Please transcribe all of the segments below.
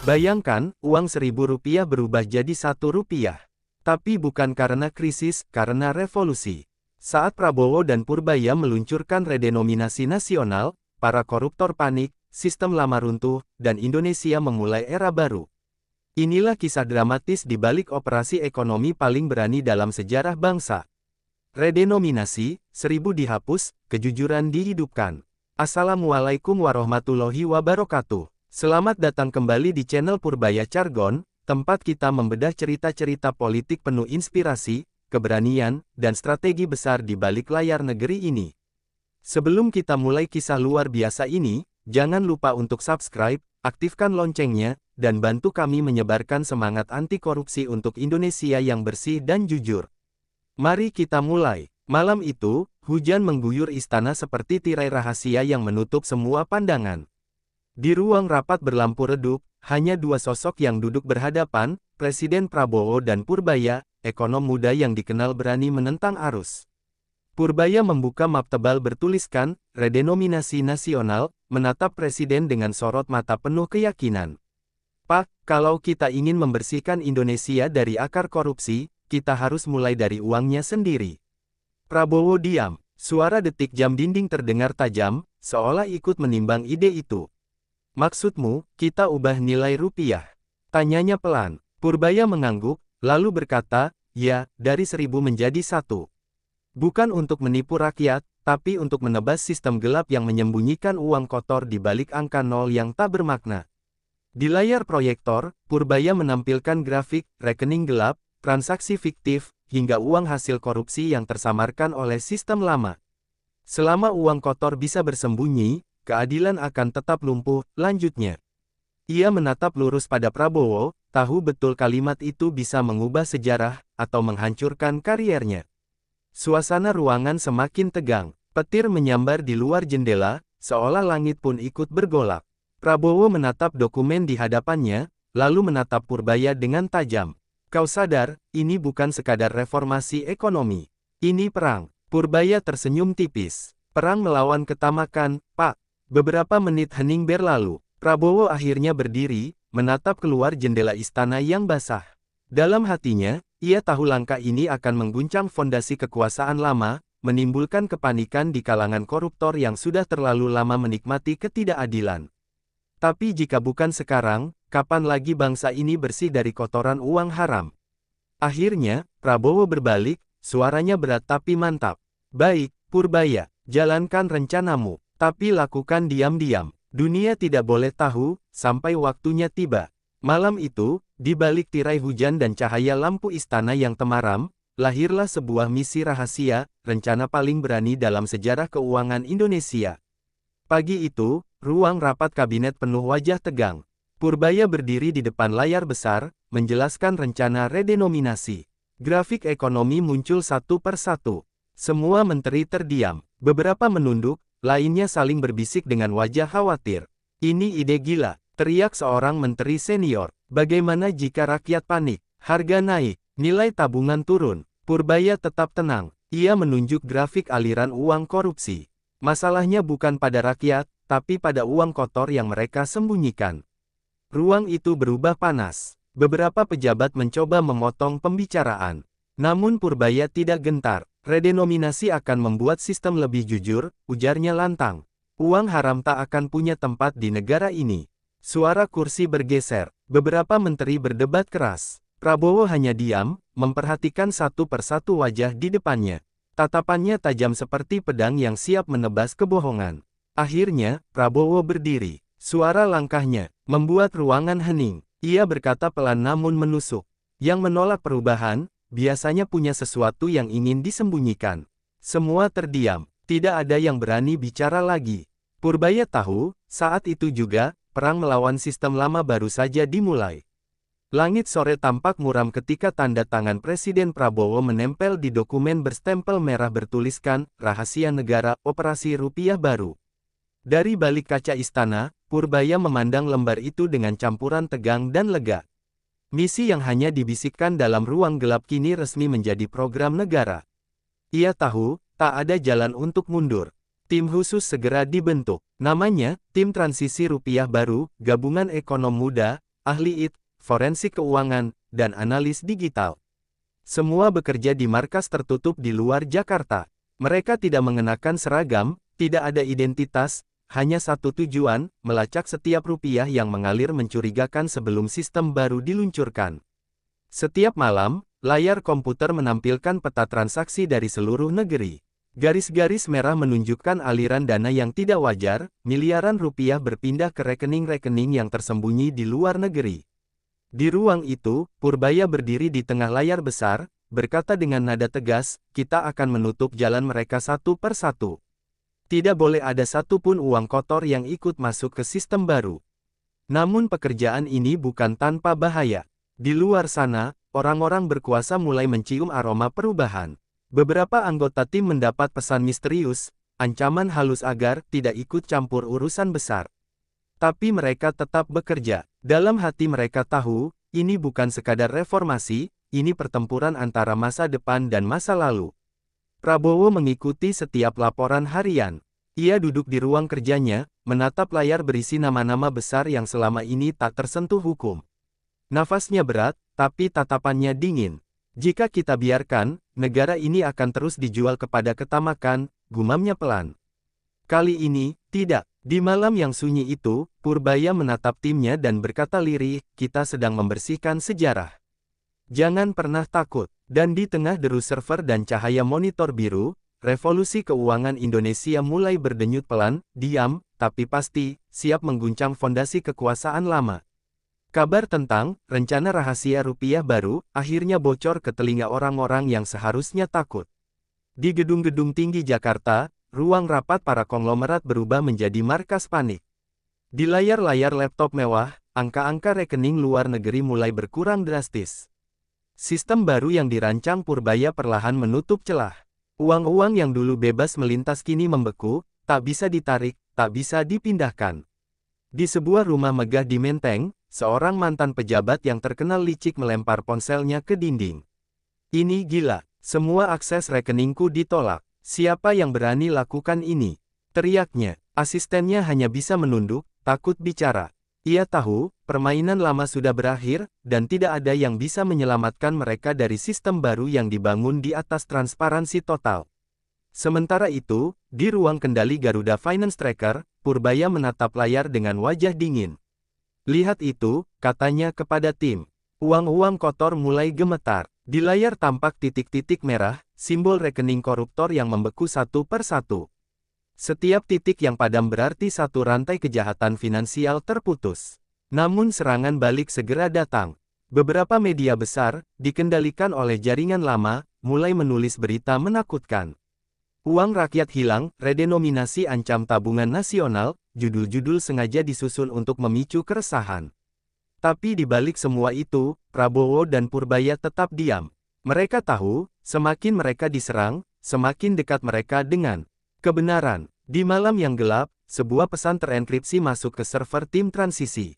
Bayangkan, uang Rp1.000 berubah jadi Rp1. Tapi bukan karena krisis, karena revolusi. Saat Prabowo dan Purbaya meluncurkan redenominasi nasional, para koruptor panik, sistem lama runtuh, dan Indonesia memulai era baru. Inilah kisah dramatis di balik operasi ekonomi paling berani dalam sejarah bangsa. Redenominasi, 1000 dihapus, kejujuran dihidupkan. Assalamualaikum warahmatullahi wabarakatuh. Selamat datang kembali di channel Purbaya Cargon, tempat kita membedah cerita-cerita politik penuh inspirasi, keberanian, dan strategi besar di balik layar negeri ini. Sebelum kita mulai kisah luar biasa ini, jangan lupa untuk subscribe, aktifkan loncengnya, dan bantu kami menyebarkan semangat anti korupsi untuk Indonesia yang bersih dan jujur. Mari kita mulai. Malam itu, hujan mengguyur istana seperti tirai rahasia yang menutup semua pandangan. Di ruang rapat berlampu redup, hanya dua sosok yang duduk berhadapan, Presiden Prabowo dan Purbaya, ekonom muda yang dikenal berani menentang arus. Purbaya membuka map tebal bertuliskan, redenominasi nasional, menatap Presiden dengan sorot mata penuh keyakinan. Pak, kalau kita ingin membersihkan Indonesia dari akar korupsi, kita harus mulai dari uangnya sendiri. Prabowo diam, suara detik jam dinding terdengar tajam, seolah ikut menimbang ide itu. Maksudmu, kita ubah nilai rupiah? Tanyanya pelan. Purbaya mengangguk, lalu berkata, ya, dari 1000 menjadi 1. Bukan untuk menipu rakyat, tapi untuk menebas sistem gelap yang menyembunyikan uang kotor di balik angka nol yang tak bermakna. Di layar proyektor, Purbaya menampilkan grafik, rekening gelap, transaksi fiktif, hingga uang hasil korupsi yang tersamarkan oleh sistem lama. Selama uang kotor bisa bersembunyi, keadilan akan tetap lumpuh, lanjutnya. Ia menatap lurus pada Prabowo, tahu betul kalimat itu bisa mengubah sejarah, atau menghancurkan kariernya. Suasana ruangan semakin tegang, petir menyambar di luar jendela, seolah langit pun ikut bergolak. Prabowo menatap dokumen di hadapannya, lalu menatap Purbaya dengan tajam. Kau sadar, ini bukan sekadar reformasi ekonomi. Ini perang. Purbaya tersenyum tipis. Perang melawan ketamakan, Pak. Beberapa menit hening berlalu, Prabowo akhirnya berdiri, menatap keluar jendela istana yang basah. Dalam hatinya, ia tahu langkah ini akan mengguncang fondasi kekuasaan lama, menimbulkan kepanikan di kalangan koruptor yang sudah terlalu lama menikmati ketidakadilan. Tapi jika bukan sekarang, kapan lagi bangsa ini bersih dari kotoran uang haram? Akhirnya, Prabowo berbalik, suaranya berat tapi mantap. Baik, Purbaya, jalankan rencanamu, tapi lakukan diam-diam. Dunia tidak boleh tahu, sampai waktunya tiba. Malam itu, di balik tirai hujan dan cahaya lampu istana yang temaram, lahirlah sebuah misi rahasia, rencana paling berani dalam sejarah keuangan Indonesia. Pagi itu, ruang rapat kabinet penuh wajah tegang. Purbaya berdiri di depan layar besar, menjelaskan rencana redenominasi. Grafik ekonomi muncul satu per satu. Semua menteri terdiam. Beberapa menunduk, lainnya saling berbisik dengan wajah khawatir. Ini ide gila, teriak seorang menteri senior. Bagaimana jika rakyat panik? Harga naik, nilai tabungan turun. Purbaya tetap tenang. Ia menunjuk grafik aliran uang korupsi. Masalahnya bukan pada rakyat, tapi pada uang kotor yang mereka sembunyikan. Ruang itu berubah panas. Beberapa pejabat mencoba memotong pembicaraan. Namun Purbaya tidak gentar. Redenominasi akan membuat sistem lebih jujur, ujarnya lantang. Uang haram tak akan punya tempat di negara ini. Suara kursi bergeser. Beberapa menteri berdebat keras. Prabowo hanya diam, memperhatikan satu persatu wajah di depannya. Tatapannya tajam seperti pedang yang siap menebas kebohongan. Akhirnya, Prabowo berdiri. Suara langkahnya membuat ruangan hening. Ia berkata pelan namun menusuk. Yang menolak perubahan, biasanya punya sesuatu yang ingin disembunyikan. Semua terdiam. Tidak ada yang berani bicara lagi. Purbaya tahu, saat itu juga, perang melawan sistem lama baru saja dimulai. Langit sore tampak muram ketika tanda tangan Presiden Prabowo menempel di dokumen berstempel merah bertuliskan, Rahasia Negara, Operasi Rupiah Baru. Dari balik kaca istana, Purbaya memandang lembar itu dengan campuran tegang dan lega. Misi yang hanya dibisikkan dalam ruang gelap kini resmi menjadi program negara. Ia tahu, tak ada jalan untuk mundur. Tim khusus segera dibentuk. Namanya, Tim Transisi Rupiah Baru, Gabungan Ekonom Muda, ahli IT, forensik keuangan, dan analis digital. Semua bekerja di markas tertutup di luar Jakarta. Mereka tidak mengenakan seragam, tidak ada identitas, hanya satu tujuan, melacak setiap rupiah yang mengalir mencurigakan sebelum sistem baru diluncurkan. Setiap malam, layar komputer menampilkan peta transaksi dari seluruh negeri. Garis-garis merah menunjukkan aliran dana yang tidak wajar, miliaran rupiah berpindah ke rekening-rekening yang tersembunyi di luar negeri. Di ruang itu, Purbaya berdiri di tengah layar besar, berkata dengan nada tegas, "Kita akan menutup jalan mereka satu per satu. Tidak boleh ada satupun uang kotor yang ikut masuk ke sistem baru." Namun pekerjaan ini bukan tanpa bahaya. Di luar sana, orang-orang berkuasa mulai mencium aroma perubahan. Beberapa anggota tim mendapat pesan misterius, ancaman halus agar tidak ikut campur urusan besar. Tapi mereka tetap bekerja. Dalam hati mereka tahu, ini bukan sekadar reformasi, ini pertempuran antara masa depan dan masa lalu. Prabowo mengikuti setiap laporan harian. Ia duduk di ruang kerjanya, menatap layar berisi nama-nama besar yang selama ini tak tersentuh hukum. Nafasnya berat, tapi tatapannya dingin. Jika kita biarkan, negara ini akan terus dijual kepada ketamakan, gumamnya pelan. Kali ini, tidak. Di malam yang sunyi itu, Purbaya menatap timnya dan berkata lirih, "Kita sedang membersihkan sejarah. Jangan pernah takut." Dan di tengah deru server dan cahaya monitor biru, revolusi keuangan Indonesia mulai berdenyut pelan, diam, tapi pasti, siap mengguncang fondasi kekuasaan lama. Kabar tentang rencana rahasia rupiah baru akhirnya bocor ke telinga orang-orang yang seharusnya takut. Di gedung-gedung tinggi Jakarta, ruang rapat para konglomerat berubah menjadi markas panik. Di layar-layar laptop mewah, angka-angka rekening luar negeri mulai berkurang drastis. Sistem baru yang dirancang Purbaya perlahan menutup celah. Uang-uang yang dulu bebas melintas kini membeku, tak bisa ditarik, tak bisa dipindahkan. Di sebuah rumah megah di Menteng, seorang mantan pejabat yang terkenal licik melempar ponselnya ke dinding. "Ini gila, semua akses rekeningku ditolak. Siapa yang berani lakukan ini?" teriaknya. Asistennya hanya bisa menunduk, takut bicara. Ia tahu, permainan lama sudah berakhir, dan tidak ada yang bisa menyelamatkan mereka dari sistem baru yang dibangun di atas transparansi total. Sementara itu, di ruang kendali Garuda Finance Tracker, Purbaya menatap layar dengan wajah dingin. "Lihat itu," katanya kepada tim. Uang-uang kotor mulai gemetar. Di layar tampak titik-titik merah, simbol rekening koruptor yang membeku satu per satu. Setiap titik yang padam berarti satu rantai kejahatan finansial terputus. Namun serangan balik segera datang. Beberapa media besar, dikendalikan oleh jaringan lama, mulai menulis berita menakutkan. "Uang rakyat hilang, redenominasi ancam tabungan nasional," judul-judul sengaja disusun untuk memicu keresahan. Tapi di balik semua itu, Prabowo dan Purbaya tetap diam. Mereka tahu, semakin mereka diserang, semakin dekat mereka dengan kebenaran. Di malam yang gelap, sebuah pesan terenkripsi masuk ke server tim transisi.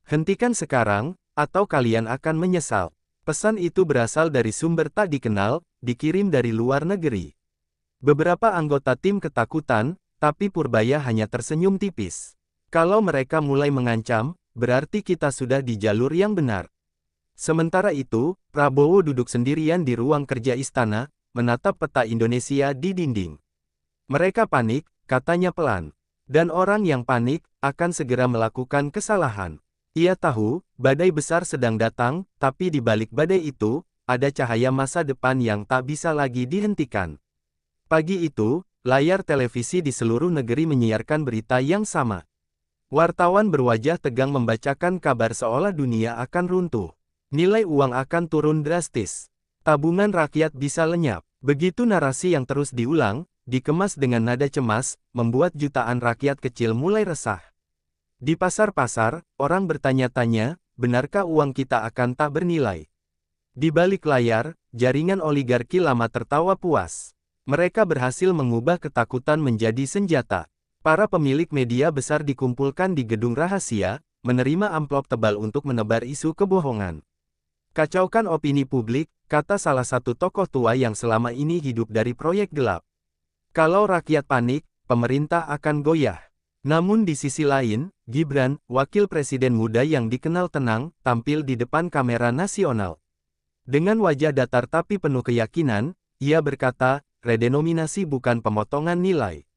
"Hentikan sekarang, atau kalian akan menyesal." Pesan itu berasal dari sumber tak dikenal, dikirim dari luar negeri. Beberapa anggota tim ketakutan, tapi Purbaya hanya tersenyum tipis. "Kalau mereka mulai mengancam, berarti kita sudah di jalur yang benar." Sementara itu, Prabowo duduk sendirian di ruang kerja istana, menatap peta Indonesia di dinding. "Mereka panik," katanya pelan. "Dan orang yang panik, akan segera melakukan kesalahan." Ia tahu, badai besar sedang datang, tapi di balik badai itu, ada cahaya masa depan yang tak bisa lagi dihentikan. Pagi itu, layar televisi di seluruh negeri menyiarkan berita yang sama. Wartawan berwajah tegang membacakan kabar seolah dunia akan runtuh. Nilai uang akan turun drastis. Tabungan rakyat bisa lenyap. Begitu narasi yang terus diulang, dikemas dengan nada cemas, membuat jutaan rakyat kecil mulai resah. Di pasar-pasar, orang bertanya-tanya, benarkah uang kita akan tak bernilai? Di balik layar, jaringan oligarki lama tertawa puas. Mereka berhasil mengubah ketakutan menjadi senjata. Para pemilik media besar dikumpulkan di gedung rahasia, menerima amplop tebal untuk menebar isu kebohongan. "Kacaukan opini publik," kata salah satu tokoh tua yang selama ini hidup dari proyek gelap. "Kalau rakyat panik, pemerintah akan goyah." Namun di sisi lain, Gibran, wakil presiden muda yang dikenal tenang, tampil di depan kamera nasional. Dengan wajah datar tapi penuh keyakinan, ia berkata, redenominasi bukan pemotongan nilai.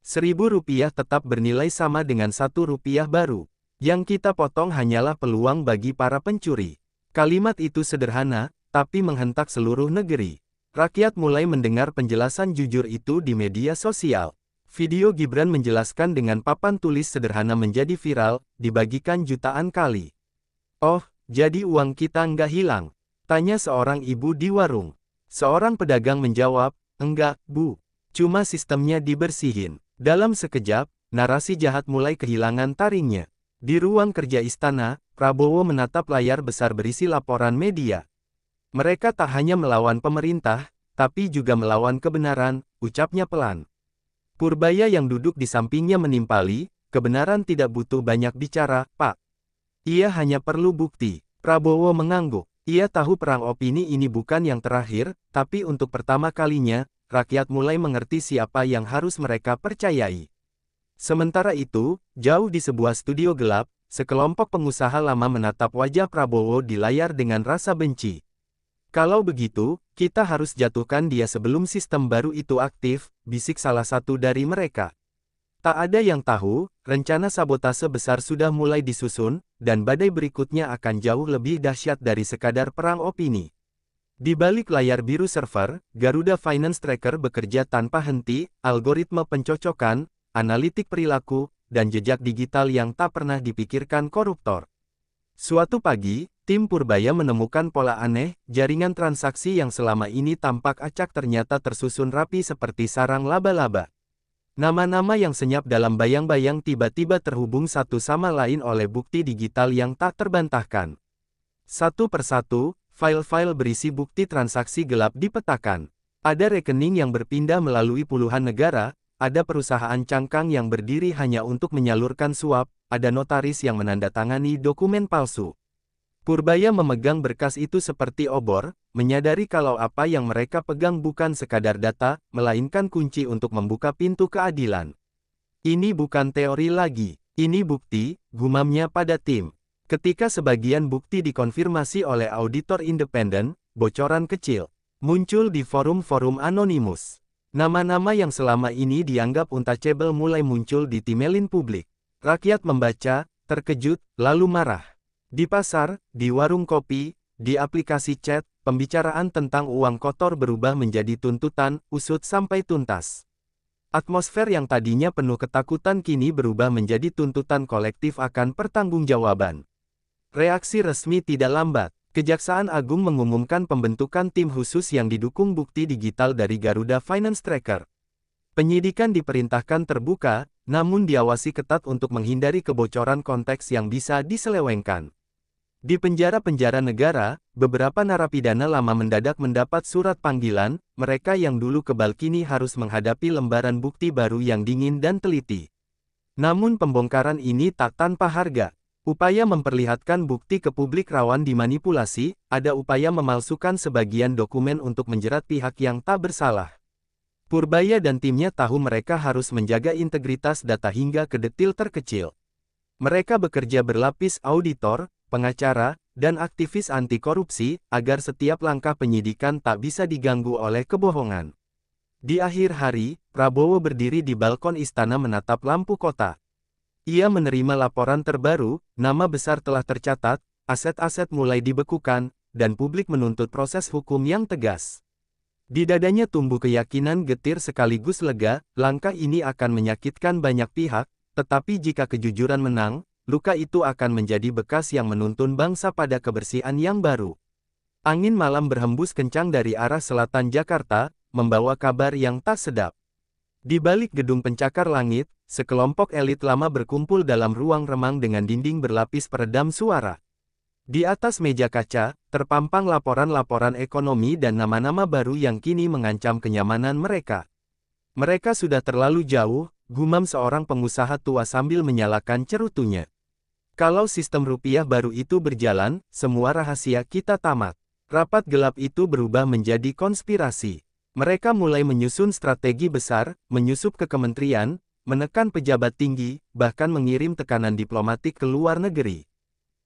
Rp1.000 tetap bernilai sama dengan Rp1 baru. Yang kita potong hanyalah peluang bagi para pencuri. Kalimat itu sederhana, tapi menghentak seluruh negeri. Rakyat mulai mendengar penjelasan jujur itu di media sosial. Video Gibran menjelaskan dengan papan tulis sederhana menjadi viral, dibagikan jutaan kali. "Oh, jadi uang kita nggak hilang?" tanya seorang ibu di warung. Seorang pedagang menjawab, "Enggak, Bu. Cuma sistemnya dibersihin." Dalam sekejap, narasi jahat mulai kehilangan taringnya. Di ruang kerja istana, Prabowo menatap layar besar berisi laporan media. Mereka tak hanya melawan pemerintah, tapi juga melawan kebenaran, ucapnya pelan. Purbaya yang duduk di sampingnya menimpali, kebenaran tidak butuh banyak bicara, Pak. Ia hanya perlu bukti. Prabowo mengangguk. Ia tahu perang opini ini bukan yang terakhir, tapi untuk pertama kalinya, rakyat mulai mengerti siapa yang harus mereka percayai. Sementara itu, jauh di sebuah studio gelap, sekelompok pengusaha lama menatap wajah Prabowo di layar dengan rasa benci. "Kalau begitu, kita harus jatuhkan dia sebelum sistem baru itu aktif," bisik salah satu dari mereka. Tak ada yang tahu, rencana sabotase besar sudah mulai disusun, dan badai berikutnya akan jauh lebih dahsyat dari sekadar perang opini. Di balik layar biru server, Garuda Finance Tracker bekerja tanpa henti, algoritma pencocokan, analitik perilaku, dan jejak digital yang tak pernah dipikirkan koruptor. Suatu pagi, tim Purbaya menemukan pola aneh, jaringan transaksi yang selama ini tampak acak ternyata tersusun rapi seperti sarang laba-laba. Nama-nama yang senyap dalam bayang-bayang tiba-tiba terhubung satu sama lain oleh bukti digital yang tak terbantahkan. Satu persatu, file-file berisi bukti transaksi gelap dipetakan. Ada rekening yang berpindah melalui puluhan negara, ada perusahaan cangkang yang berdiri hanya untuk menyalurkan suap, ada notaris yang menandatangani dokumen palsu. Purbaya memegang berkas itu seperti obor, menyadari kalau apa yang mereka pegang bukan sekadar data, melainkan kunci untuk membuka pintu keadilan. "Ini bukan teori lagi, ini bukti," gumamnya pada tim. Ketika sebagian bukti dikonfirmasi oleh auditor independen, bocoran kecil muncul di forum-forum anonimus. Nama-nama yang selama ini dianggap untouchable mulai muncul di timeline publik. Rakyat membaca, terkejut, lalu marah. Di pasar, di warung kopi, di aplikasi chat, pembicaraan tentang uang kotor berubah menjadi tuntutan, usut sampai tuntas. Atmosfer yang tadinya penuh ketakutan kini berubah menjadi tuntutan kolektif akan pertanggungjawaban. Reaksi resmi tidak lambat. Kejaksaan Agung mengumumkan pembentukan tim khusus yang didukung bukti digital dari Garuda Finance Tracker. Penyidikan diperintahkan terbuka, namun diawasi ketat untuk menghindari kebocoran konteks yang bisa diselewengkan. Di penjara-penjara negara, beberapa narapidana lama mendadak mendapat surat panggilan, mereka yang dulu kebal kini harus menghadapi lembaran bukti baru yang dingin dan teliti. Namun pembongkaran ini tak tanpa harga. Upaya memperlihatkan bukti ke publik rawan dimanipulasi, ada upaya memalsukan sebagian dokumen untuk menjerat pihak yang tak bersalah. Purbaya dan timnya tahu mereka harus menjaga integritas data hingga ke detil terkecil. Mereka bekerja berlapis auditor, pengacara, dan aktivis anti korupsi, agar setiap langkah penyidikan tak bisa diganggu oleh kebohongan. Di akhir hari, Prabowo berdiri di balkon istana menatap lampu kota. Ia menerima laporan terbaru, nama besar telah tercatat, aset-aset mulai dibekukan, dan publik menuntut proses hukum yang tegas. Di dadanya tumbuh keyakinan getir sekaligus lega, langkah ini akan menyakitkan banyak pihak, tetapi jika kejujuran menang, luka itu akan menjadi bekas yang menuntun bangsa pada kebersihan yang baru. Angin malam berhembus kencang dari arah selatan Jakarta, membawa kabar yang tak sedap. Di balik gedung pencakar langit, sekelompok elit lama berkumpul dalam ruang remang dengan dinding berlapis peredam suara. Di atas meja kaca, terpampang laporan-laporan ekonomi dan nama-nama baru yang kini mengancam kenyamanan mereka. "Mereka sudah terlalu jauh," gumam seorang pengusaha tua sambil menyalakan cerutunya. "Kalau sistem rupiah baru itu berjalan, semua rahasia kita tamat." Rapat gelap itu berubah menjadi konspirasi. Mereka mulai menyusun strategi besar, menyusup ke kementerian, menekan pejabat tinggi, bahkan mengirim tekanan diplomatik ke luar negeri.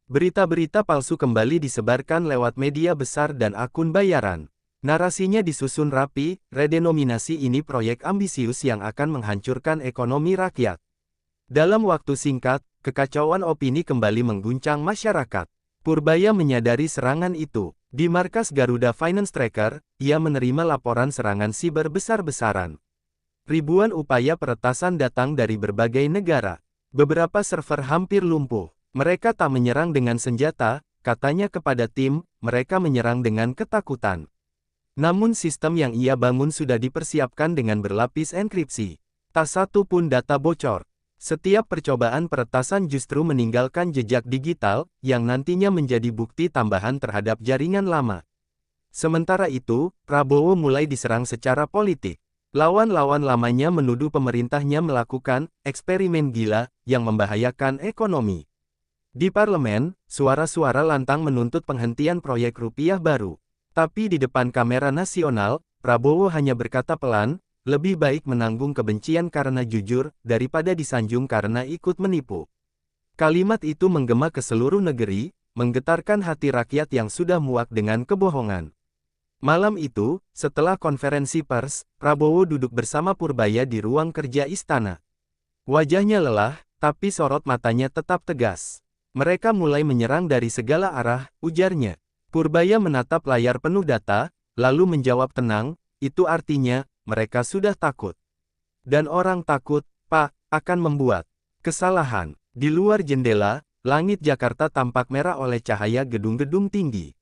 Berita-berita palsu kembali disebarkan lewat media besar dan akun bayaran. Narasinya disusun rapi, redenominasi ini proyek ambisius yang akan menghancurkan ekonomi rakyat. Dalam waktu singkat, kekacauan opini kembali mengguncang masyarakat. Purbaya menyadari serangan itu. Di markas Garuda Finance Tracker, ia menerima laporan serangan siber besar-besaran. Ribuan upaya peretasan datang dari berbagai negara. Beberapa server hampir lumpuh. Mereka tak menyerang dengan senjata, katanya kepada tim, mereka menyerang dengan ketakutan. Namun sistem yang ia bangun sudah dipersiapkan dengan berlapis enkripsi. Tak satu pun data bocor. Setiap percobaan peretasan justru meninggalkan jejak digital, yang nantinya menjadi bukti tambahan terhadap jaringan lama. Sementara itu, Prabowo mulai diserang secara politik. Lawan-lawan lamanya menuduh pemerintahnya melakukan eksperimen gila yang membahayakan ekonomi. Di parlemen, suara-suara lantang menuntut penghentian proyek rupiah baru. Tapi di depan kamera nasional, Prabowo hanya berkata pelan, lebih baik menanggung kebencian karena jujur, daripada disanjung karena ikut menipu. Kalimat itu menggema ke seluruh negeri, menggetarkan hati rakyat yang sudah muak dengan kebohongan. Malam itu, setelah konferensi pers, Prabowo duduk bersama Purbaya di ruang kerja istana. Wajahnya lelah, tapi sorot matanya tetap tegas. Mereka mulai menyerang dari segala arah, ujarnya. Purbaya menatap layar penuh data, lalu menjawab tenang, itu artinya, mereka sudah takut. Dan orang takut, Pak, akan membuat kesalahan. Di luar jendela, langit Jakarta tampak merah oleh cahaya gedung-gedung tinggi.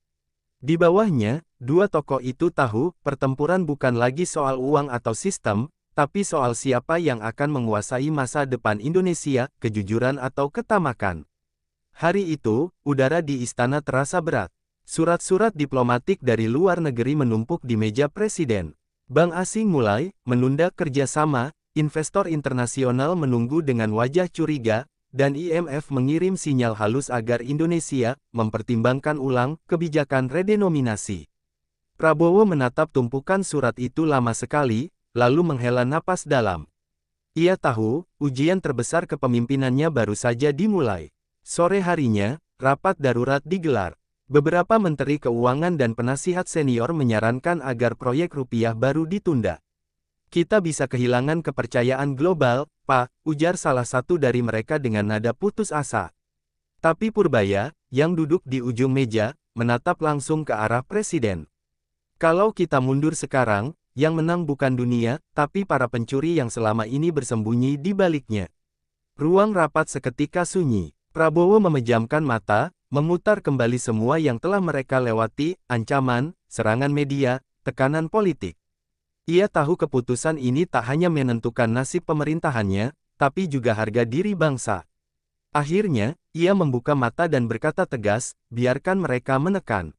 Di bawahnya, dua tokoh itu tahu, pertempuran bukan lagi soal uang atau sistem, tapi soal siapa yang akan menguasai masa depan Indonesia, kejujuran atau ketamakan. Hari itu, udara di istana terasa berat. Surat-surat diplomatik dari luar negeri menumpuk di meja presiden. Bank asing mulai menunda kerjasama, investor internasional menunggu dengan wajah curiga, dan IMF mengirim sinyal halus agar Indonesia mempertimbangkan ulang kebijakan redenominasi. Prabowo menatap tumpukan surat itu lama sekali, lalu menghela napas dalam. Ia tahu, ujian terbesar kepemimpinannya baru saja dimulai. Sore harinya, rapat darurat digelar. Beberapa menteri keuangan dan penasihat senior menyarankan agar proyek rupiah baru ditunda. Kita bisa kehilangan kepercayaan global, Pak, ujar salah satu dari mereka dengan nada putus asa. Tapi Purbaya, yang duduk di ujung meja, menatap langsung ke arah presiden. Kalau kita mundur sekarang, yang menang bukan dunia, tapi para pencuri yang selama ini bersembunyi di baliknya. Ruang rapat seketika sunyi. Prabowo memejamkan mata, memutar kembali semua yang telah mereka lewati, ancaman, serangan media, tekanan politik. Ia tahu keputusan ini tak hanya menentukan nasib pemerintahannya, tapi juga harga diri bangsa. Akhirnya, ia membuka mata dan berkata tegas, biarkan mereka menekan.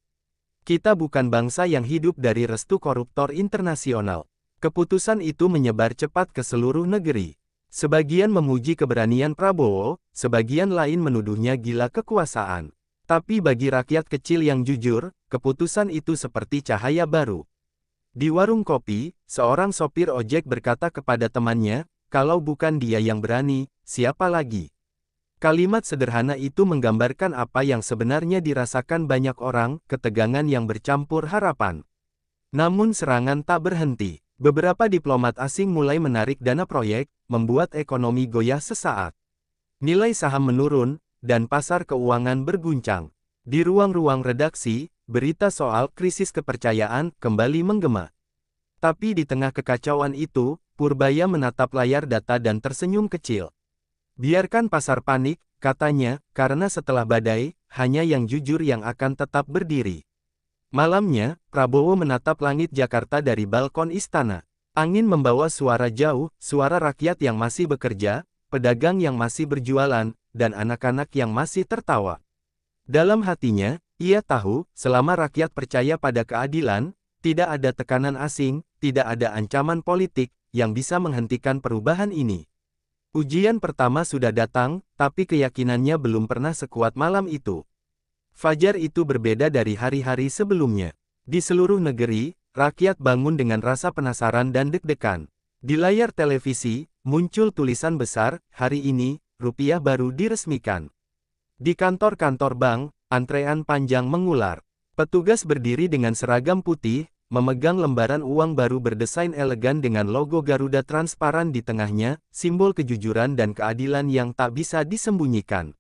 Kita bukan bangsa yang hidup dari restu koruptor internasional. Keputusan itu menyebar cepat ke seluruh negeri. Sebagian memuji keberanian Prabowo, sebagian lain menuduhnya gila kekuasaan. Tapi bagi rakyat kecil yang jujur, keputusan itu seperti cahaya baru. Di warung kopi, seorang sopir ojek berkata kepada temannya, kalau bukan dia yang berani, siapa lagi? Kalimat sederhana itu menggambarkan apa yang sebenarnya dirasakan banyak orang, ketegangan yang bercampur harapan. Namun serangan tak berhenti. Beberapa diplomat asing mulai menarik dana proyek, membuat ekonomi goyah sesaat. Nilai saham menurun, dan pasar keuangan berguncang. Di ruang-ruang redaksi, berita soal krisis kepercayaan kembali menggema. Tapi di tengah kekacauan itu, Purbaya menatap layar data dan tersenyum kecil. Biarkan pasar panik, katanya, karena setelah badai, hanya yang jujur yang akan tetap berdiri. Malamnya, Prabowo menatap langit Jakarta dari balkon istana. Angin membawa suara jauh, suara rakyat yang masih bekerja, pedagang yang masih berjualan, dan anak-anak yang masih tertawa. Dalam hatinya, ia tahu, selama rakyat percaya pada keadilan, tidak ada tekanan asing, tidak ada ancaman politik, yang bisa menghentikan perubahan ini. Ujian pertama sudah datang, tapi keyakinannya belum pernah sekuat malam itu. Fajar itu berbeda dari hari-hari sebelumnya. Di seluruh negeri, rakyat bangun dengan rasa penasaran dan deg-degan. Di layar televisi, muncul tulisan besar, "Hari ini, rupiah baru diresmikan." Di kantor-kantor bank, antrean panjang mengular. Petugas berdiri dengan seragam putih, memegang lembaran uang baru berdesain elegan dengan logo Garuda transparan di tengahnya, simbol kejujuran dan keadilan yang tak bisa disembunyikan.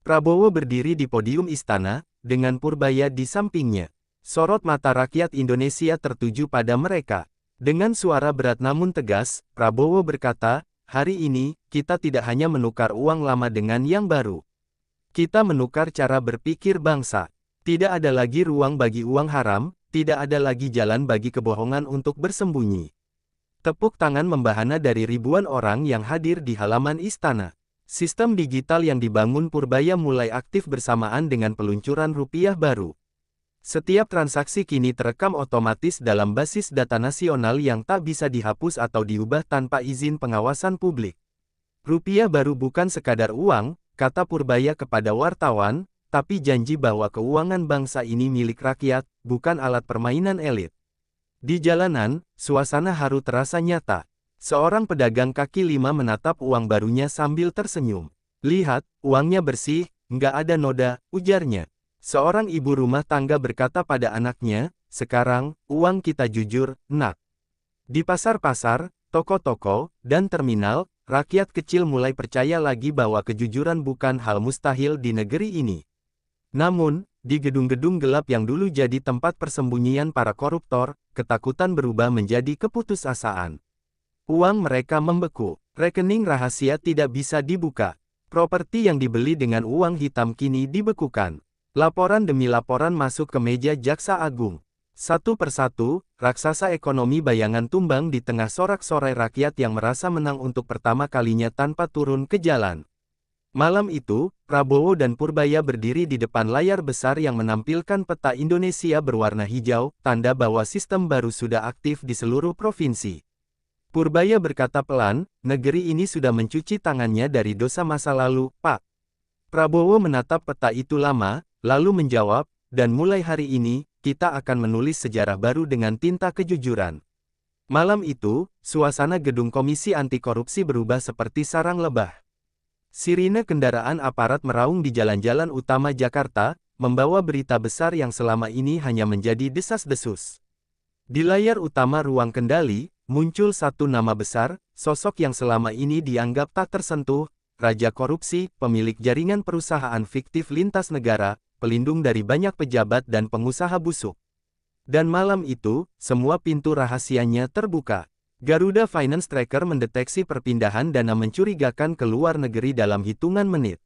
Prabowo berdiri di podium istana, dengan Purbaya di sampingnya. Sorot mata rakyat Indonesia tertuju pada mereka. Dengan suara berat namun tegas, Prabowo berkata, "Hari ini, kita tidak hanya menukar uang lama dengan yang baru. Kita menukar cara berpikir bangsa. Tidak ada lagi ruang bagi uang haram, tidak ada lagi jalan bagi kebohongan untuk bersembunyi." Tepuk tangan membahana dari ribuan orang yang hadir di halaman istana. Sistem digital yang dibangun Purbaya mulai aktif bersamaan dengan peluncuran rupiah baru. Setiap transaksi kini terekam otomatis dalam basis data nasional yang tak bisa dihapus atau diubah tanpa izin pengawasan publik. Rupiah baru bukan sekadar uang, kata Purbaya kepada wartawan, tapi janji bahwa keuangan bangsa ini milik rakyat, bukan alat permainan elit. Di jalanan, suasana haru terasa nyata. Seorang pedagang kaki lima menatap uang barunya sambil tersenyum. "Lihat, uangnya bersih, nggak ada noda," ujarnya. Seorang ibu rumah tangga berkata pada anaknya, "Sekarang, uang kita jujur, nak." Di pasar-pasar, toko-toko, dan terminal, rakyat kecil mulai percaya lagi bahwa kejujuran bukan hal mustahil di negeri ini. Namun, di gedung-gedung gelap yang dulu jadi tempat persembunyian para koruptor, ketakutan berubah menjadi keputusasaan. Uang mereka membeku, rekening rahasia tidak bisa dibuka, properti yang dibeli dengan uang hitam kini dibekukan. Laporan demi laporan masuk ke meja Jaksa Agung. Satu persatu, raksasa ekonomi bayangan tumbang di tengah sorak-sorai rakyat yang merasa menang untuk pertama kalinya tanpa turun ke jalan. Malam itu, Prabowo dan Purbaya berdiri di depan layar besar yang menampilkan peta Indonesia berwarna hijau, tanda bahwa sistem baru sudah aktif di seluruh provinsi. Purbaya berkata pelan, "Negeri ini sudah mencuci tangannya dari dosa masa lalu, Pak." Prabowo menatap peta itu lama, lalu menjawab, "Dan mulai hari ini, kita akan menulis sejarah baru dengan tinta kejujuran." Malam itu, suasana gedung Komisi Anti Korupsi berubah seperti sarang lebah. Sirine kendaraan aparat meraung di jalan-jalan utama Jakarta, membawa berita besar yang selama ini hanya menjadi desas-desus. Di layar utama ruang kendali, muncul satu nama besar, sosok yang selama ini dianggap tak tersentuh, raja korupsi, pemilik jaringan perusahaan fiktif lintas negara, pelindung dari banyak pejabat dan pengusaha busuk. Dan malam itu, semua pintu rahasianya terbuka. Garuda Finance Tracker mendeteksi perpindahan dana mencurigakan ke luar negeri dalam hitungan menit.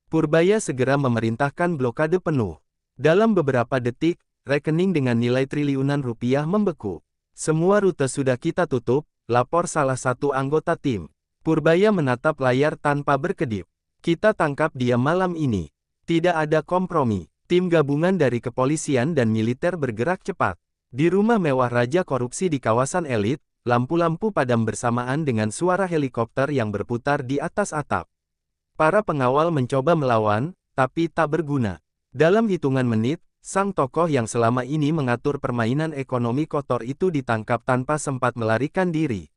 Purbaya segera memerintahkan blokade penuh. Dalam beberapa detik, rekening dengan nilai triliunan rupiah membeku. "Semua rute sudah kita tutup," lapor salah satu anggota tim. Purbaya menatap layar tanpa berkedip. "Kita tangkap dia malam ini. Tidak ada kompromi." Tim gabungan dari kepolisian dan militer bergerak cepat. Di rumah mewah raja korupsi di kawasan elit, lampu-lampu padam bersamaan dengan suara helikopter yang berputar di atas atap. Para pengawal mencoba melawan, tapi tak berguna. Dalam hitungan menit, sang tokoh yang selama ini mengatur permainan ekonomi kotor itu ditangkap tanpa sempat melarikan diri.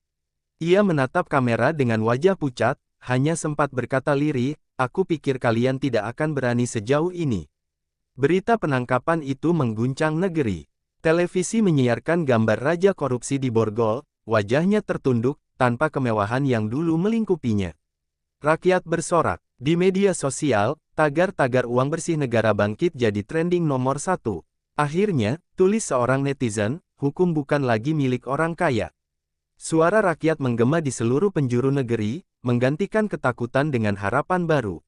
Ia menatap kamera dengan wajah pucat, hanya sempat berkata lirih, "Aku pikir kalian tidak akan berani sejauh ini." Berita penangkapan itu mengguncang negeri. Televisi menyiarkan gambar raja korupsi di borgol, wajahnya tertunduk, tanpa kemewahan yang dulu melingkupinya. Rakyat bersorak. Di media sosial, tagar-tagar uang bersih negara bangkit jadi trending nomor 1. Akhirnya, tulis seorang netizen, "Hukum bukan lagi milik orang kaya." Suara rakyat menggema di seluruh penjuru negeri, menggantikan ketakutan dengan harapan baru.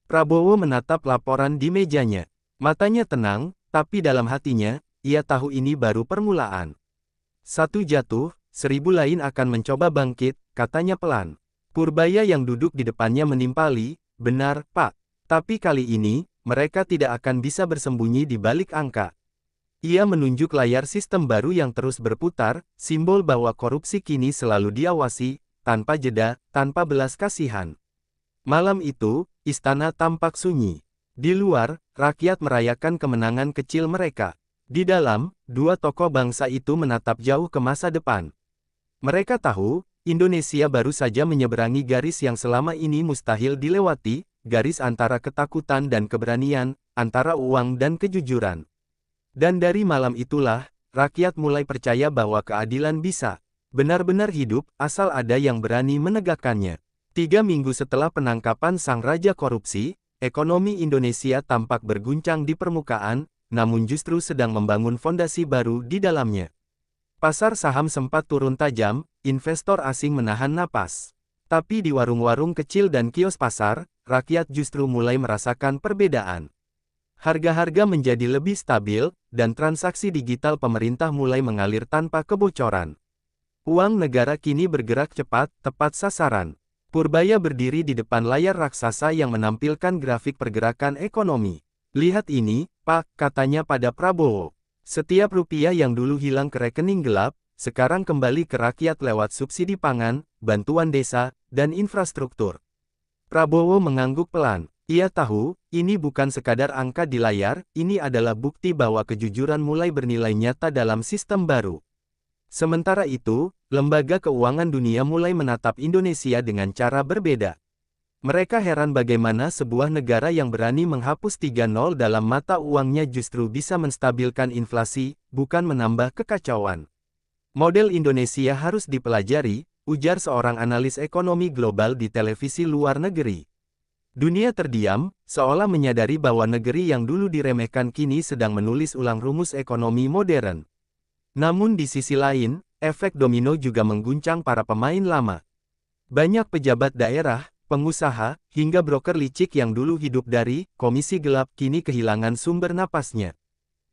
Prabowo menatap laporan di mejanya. Matanya tenang, tapi dalam hatinya, ia tahu ini baru permulaan. "Satu jatuh, 1000 lain akan mencoba bangkit," katanya pelan. Purbaya yang duduk di depannya menimpali, "Benar, Pak. Tapi kali ini, mereka tidak akan bisa bersembunyi di balik angka." Ia menunjuk layar sistem baru yang terus berputar, simbol bahwa korupsi kini selalu diawasi, tanpa jeda, tanpa belas kasihan. Malam itu, istana tampak sunyi. Di luar, rakyat merayakan kemenangan kecil mereka. Di dalam, dua tokoh bangsa itu menatap jauh ke masa depan. Mereka tahu, Indonesia baru saja menyeberangi garis yang selama ini mustahil dilewati, garis antara ketakutan dan keberanian, antara uang dan kejujuran. Dan dari malam itulah, rakyat mulai percaya bahwa keadilan bisa benar-benar hidup, asal ada yang berani menegakkannya. 3 minggu setelah penangkapan sang raja korupsi, ekonomi Indonesia tampak berguncang di permukaan, namun justru sedang membangun fondasi baru di dalamnya. Pasar saham sempat turun tajam, investor asing menahan napas. Tapi di warung-warung kecil dan kios pasar, rakyat justru mulai merasakan perbedaan. Harga-harga menjadi lebih stabil, dan transaksi digital pemerintah mulai mengalir tanpa kebocoran. Uang negara kini bergerak cepat, tepat sasaran. Purbaya berdiri di depan layar raksasa yang menampilkan grafik pergerakan ekonomi. "Lihat ini, Pak," katanya pada Prabowo. "Setiap rupiah yang dulu hilang ke rekening gelap, sekarang kembali ke rakyat lewat subsidi pangan, bantuan desa, dan infrastruktur." Prabowo mengangguk pelan. Ia tahu, ini bukan sekadar angka di layar, ini adalah bukti bahwa kejujuran mulai bernilai nyata dalam sistem baru. Sementara itu, lembaga keuangan dunia mulai menatap Indonesia dengan cara berbeda. Mereka heran bagaimana sebuah negara yang berani menghapus 3-0 dalam mata uangnya justru bisa menstabilkan inflasi, bukan menambah kekacauan. "Model Indonesia harus dipelajari," ujar seorang analis ekonomi global di televisi luar negeri. Dunia terdiam, seolah menyadari bahwa negeri yang dulu diremehkan kini sedang menulis ulang rumus ekonomi modern. Namun di sisi lain, efek domino juga mengguncang para pemain lama. Banyak pejabat daerah, pengusaha, hingga broker licik yang dulu hidup dari komisi gelap kini kehilangan sumber napasnya.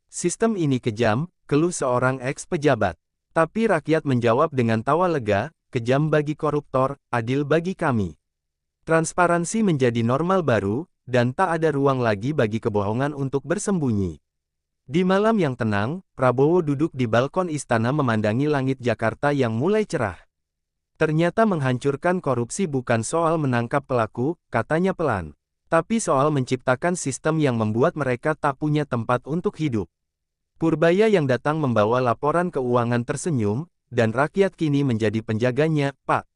"Sistem ini kejam," keluh seorang eks-pejabat. Tapi rakyat menjawab dengan tawa lega, "Kejam bagi koruptor, adil bagi kami." Transparansi menjadi normal baru, dan tak ada ruang lagi bagi kebohongan untuk bersembunyi. Di malam yang tenang, Prabowo duduk di balkon istana memandangi langit Jakarta yang mulai cerah. "Ternyata menghancurkan korupsi bukan soal menangkap pelaku," katanya pelan. "Tapi soal menciptakan sistem yang membuat mereka tak punya tempat untuk hidup." Purbaya yang datang membawa laporan keuangan tersenyum, dan rakyat kini menjadi penjaganya, "Pak.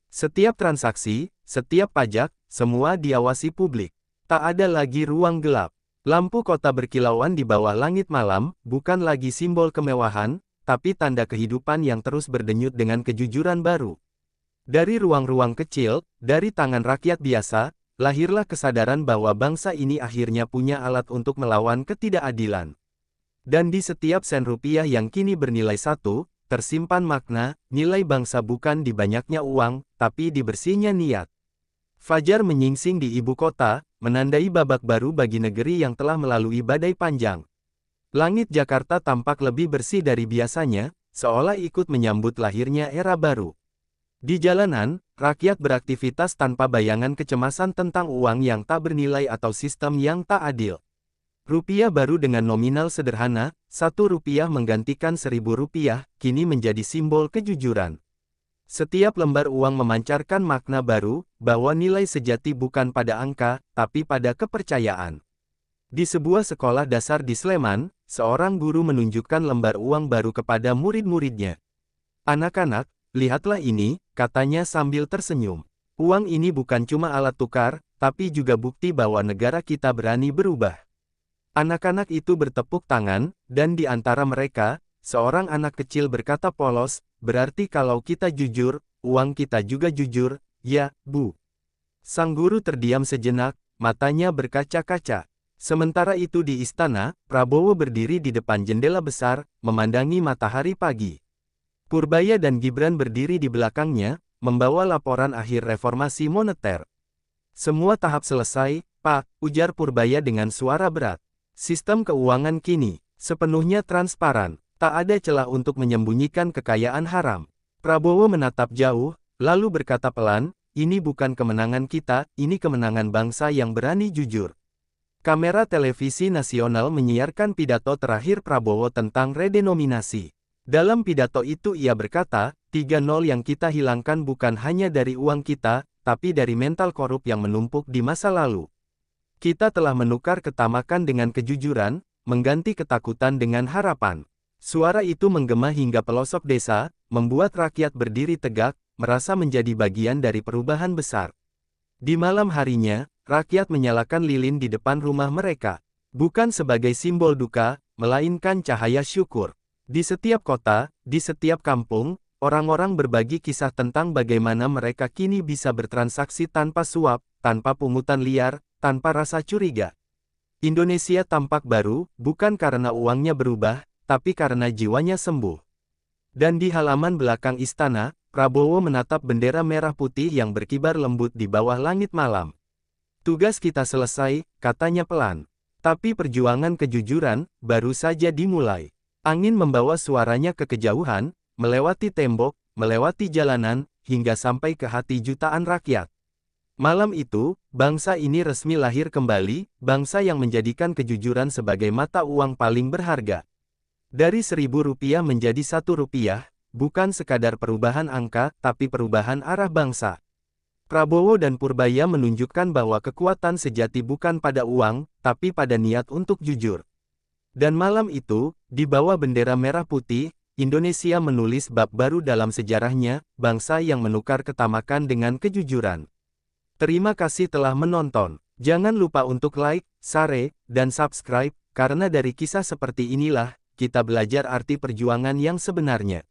Setiap transaksi, setiap pajak, semua diawasi publik. Tak ada lagi ruang gelap." Lampu kota berkilauan di bawah langit malam, bukan lagi simbol kemewahan, tapi tanda kehidupan yang terus berdenyut dengan kejujuran baru. Dari ruang-ruang kecil, dari tangan rakyat biasa, lahirlah kesadaran bahwa bangsa ini akhirnya punya alat untuk melawan ketidakadilan. Dan di setiap sen rupiah yang kini bernilai 1, tersimpan makna, nilai bangsa bukan di banyaknya uang, tapi di bersihnya niat. Fajar menyingsing di ibu kota, menandai babak baru bagi negeri yang telah melalui badai panjang. Langit Jakarta tampak lebih bersih dari biasanya, seolah ikut menyambut lahirnya era baru. Di jalanan, rakyat beraktivitas tanpa bayangan kecemasan tentang uang yang tak bernilai atau sistem yang tak adil. Rupiah baru dengan nominal sederhana, 1 rupiah menggantikan 1.000 rupiah, kini menjadi simbol kejujuran. Setiap lembar uang memancarkan makna baru, bahwa nilai sejati bukan pada angka, tapi pada kepercayaan. Di sebuah sekolah dasar di Sleman, seorang guru menunjukkan lembar uang baru kepada murid-muridnya. "Anak-anak, lihatlah ini," katanya sambil tersenyum. "Uang ini bukan cuma alat tukar, tapi juga bukti bahwa negara kita berani berubah." Anak-anak itu bertepuk tangan, dan di antara mereka, seorang anak kecil berkata polos, "Berarti kalau kita jujur, uang kita juga jujur, ya, Bu?" Sang guru terdiam sejenak, matanya berkaca-kaca. Sementara itu di istana, Prabowo berdiri di depan jendela besar, memandangi matahari pagi. Purbaya dan Gibran berdiri di belakangnya, membawa laporan akhir reformasi moneter. "Semua tahap selesai, Pak," ujar Purbaya dengan suara berat. "Sistem keuangan kini sepenuhnya transparan. Tak ada celah untuk menyembunyikan kekayaan haram." Prabowo menatap jauh, lalu berkata pelan, "Ini bukan kemenangan kita, ini kemenangan bangsa yang berani jujur." Kamera televisi nasional menyiarkan pidato terakhir Prabowo tentang redenominasi. Dalam pidato itu ia berkata, 3-0 yang kita hilangkan bukan hanya dari uang kita, tapi dari mental korup yang menumpuk di masa lalu. Kita telah menukar ketamakan dengan kejujuran, mengganti ketakutan dengan harapan. Suara itu menggema hingga pelosok desa, membuat rakyat berdiri tegak, merasa menjadi bagian dari perubahan besar. Di malam harinya, rakyat menyalakan lilin di depan rumah mereka. Bukan sebagai simbol duka, melainkan cahaya syukur. Di setiap kota, di setiap kampung, orang-orang berbagi kisah tentang bagaimana mereka kini bisa bertransaksi tanpa suap, tanpa pungutan liar, tanpa rasa curiga. Indonesia tampak baru, bukan karena uangnya berubah, tapi karena jiwanya sembuh. Dan di halaman belakang istana, Prabowo menatap bendera merah putih yang berkibar lembut di bawah langit malam. Tugas kita selesai, katanya pelan. Tapi perjuangan kejujuran, baru saja dimulai. Angin membawa suaranya ke kejauhan, melewati tembok, melewati jalanan, hingga sampai ke hati jutaan rakyat. Malam itu, bangsa ini resmi lahir kembali, bangsa yang menjadikan kejujuran sebagai mata uang paling berharga. Dari Rp1.000 menjadi Rp1, bukan sekadar perubahan angka, tapi perubahan arah bangsa. Prabowo dan Purbaya menunjukkan bahwa kekuatan sejati bukan pada uang, tapi pada niat untuk jujur. Dan malam itu, di bawah bendera merah putih, Indonesia menulis bab baru dalam sejarahnya, bangsa yang menukar ketamakan dengan kejujuran. Terima kasih telah menonton. Jangan lupa untuk like, share, dan subscribe, karena dari kisah seperti inilah, kita belajar arti perjuangan yang sebenarnya.